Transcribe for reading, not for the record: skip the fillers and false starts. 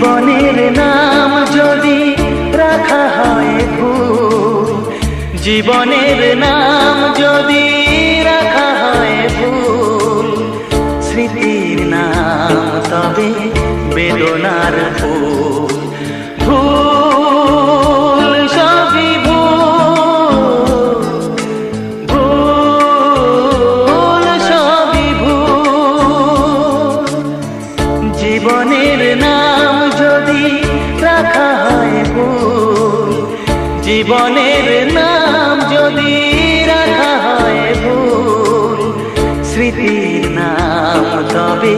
জীবনের নাম যদি রাখা হয় ভুল, জীবনের নাম যদি রাখা হয় ভুল, স্মৃতির নাম তবে বেদনার ফুল। ভুল সবই ভুল, ভুল সবই ভুল। জীবনের নাম যদি রাখা হয় ভুল, জীবনের নাম যদি রাখা হয় ভুল, স্মৃতির নাম তবে